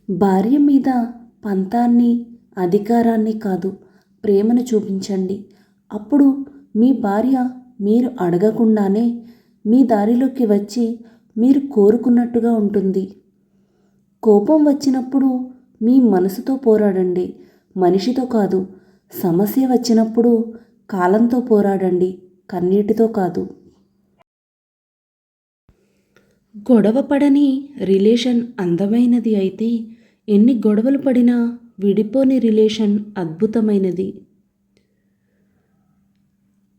భార్య మీద పంతాన్ని, అధికారాన్ని కాదు, ప్రేమను చూపించండి. అప్పుడు మీ భార్య మీరు అడగకుండానే మీ దారిలోకి వచ్చి మీరు కోరుకున్నట్టుగా ఉంటుంది. కోపం వచ్చినప్పుడు మీ మనసుతో పోరాడండి, మనిషితో కాదు. సమస్య వచ్చినప్పుడు కాలంతో పోరాడండి, కన్నీటితో కాదు. గొడవ పడని రిలేషన్ అందమైనది అయితే ఎన్ని గొడవలు పడినా విడిపోని రిలేషన్ అద్భుతమైనది.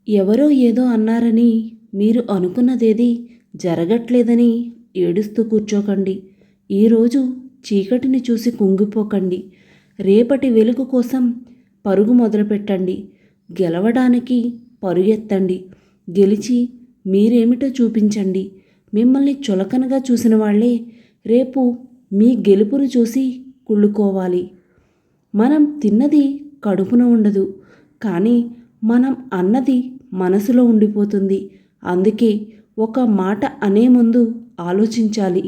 ఎవరో ఏదో అన్నారని మీరు అనుకున్నదేది జరగట్లేదని ఏడుస్తూ కూర్చోకండి. ఈరోజు చీకటిని చూసి కుంగిపోకండి. రేపటి వెలుగు కోసం పరుగు మొదలుపెట్టండి. గెలవడానికి పరుగెత్తండి. గెలిచి మీరేమిటో చూపించండి. మిమ్మల్ని చులకనగా చూసిన వాళ్ళే రేపు మీ గెలుపును చూసి కుళ్ళుకోవాలి. మనం తిన్నది కడుపున ఉండదు, కానీ మనం అన్నది మనసులో ఉండిపోతుంది. అందుకే ఒక మాట అనే ముందు ఆలోచించాలి.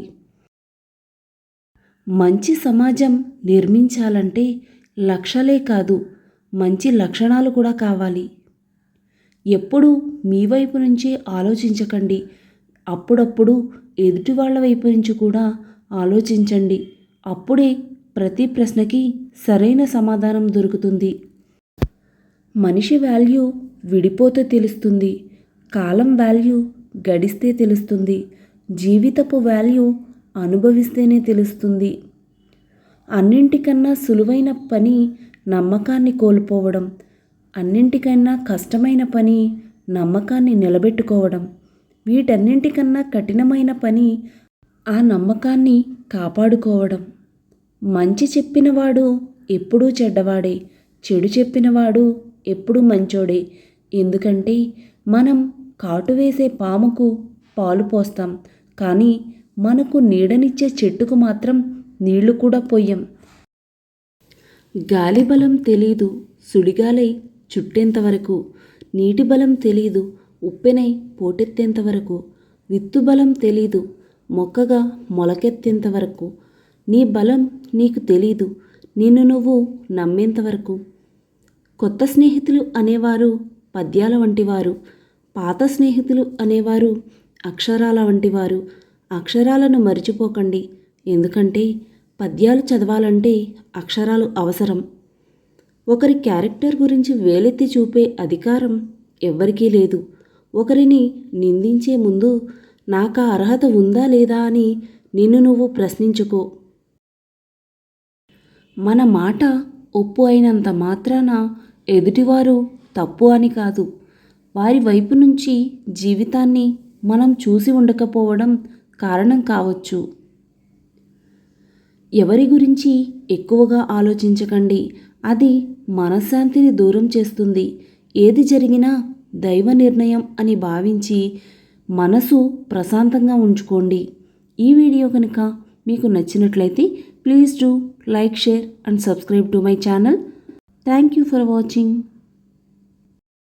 మంచి సమాజం నిర్మించాలంటే లక్షలే కాదు, మంచి లక్షణాలు కూడా కావాలి. ఎప్పుడూ మీ వైపు నుంచే ఆలోచించకండి. అప్పుడప్పుడు ఎదుటి వాళ్ళ వైపు నుంచి కూడా ఆలోచించండి. అప్పుడే ప్రతి ప్రశ్నకి సరైన సమాధానం దొరుకుతుంది. మనిషి వాల్యూ విడిపోతే తెలుస్తుంది. కాలం వాల్యూ గడిస్తే తెలుస్తుంది. జీవితపు వాల్యూ అనుభవిస్తేనే తెలుస్తుంది. అన్నింటికన్నా సులువైన పని నమ్మకాన్ని కోల్పోవడం. అన్నింటికన్నా కష్టమైన పని నమ్మకాన్ని నిలబెట్టుకోవడం. వీటన్నింటికన్నా కఠినమైన పని ఆ నమ్మకాన్ని కాపాడుకోవడం. మంచి చెప్పినవాడు ఎప్పుడూ చెడ్డవాడే, చెడు చెప్పినవాడు ఎప్పుడూ మంచోడే. ఎందుకంటే మనం కాటు వేసే పాముకు పాలు పోస్తాం, కానీ మనకు నీడనిచ్చే చెట్టుకు మాత్రం నీళ్లు కూడా పోయం. గాలి బలం తెలీదు సుడిగాలై చుట్టేంతవరకు, నీటి బలం తెలీదు ఉప్పెనై పోటెత్తేంతవరకు, విత్తు బలం తెలీదు మొక్కగా మొలకెత్తేంతవరకు, నీ బలం నీకు తెలీదు నిన్ను నువ్వు నమ్మేంతవరకు. కొత్త స్నేహితులు అనేవారు పద్యాల వంటివారు, పాత స్నేహితులు అనేవారు అక్షరాల వంటివారు. అక్షరాలను మరిచిపోకండి, ఎందుకంటే పద్యాలు చదవాలంటే అక్షరాలు అవసరం. ఒకరి క్యారెక్టర్ గురించి వేలెత్తి చూపే అధికారం ఎవ్వరికీ లేదు. ఒకరిని నిందించే ముందు నాకా అర్హత ఉందా లేదా అని నిన్ను నువ్వు ప్రశ్నించుకో. మన మాట ఒప్పు అయినంత మాత్రాన ఎదుటివారు తప్పు అని కాదు. వారి వైపు నుంచి జీవితాన్ని మనం చూసి ఉండకపోవడం కారణం కావచ్చు. ఎవరి గురించి ఎక్కువగా ఆలోచించకండి, అది మనశ్శాంతిని దూరం చేస్తుంది. ఏది జరిగినా దైవ నిర్ణయం అని భావించి మనసు ప్రశాంతంగా ఉంచుకోండి. ఈ వీడియో కనుక మీకు నచ్చినట్లయితే please do like, share and subscribe to my channel. Thank you for watching.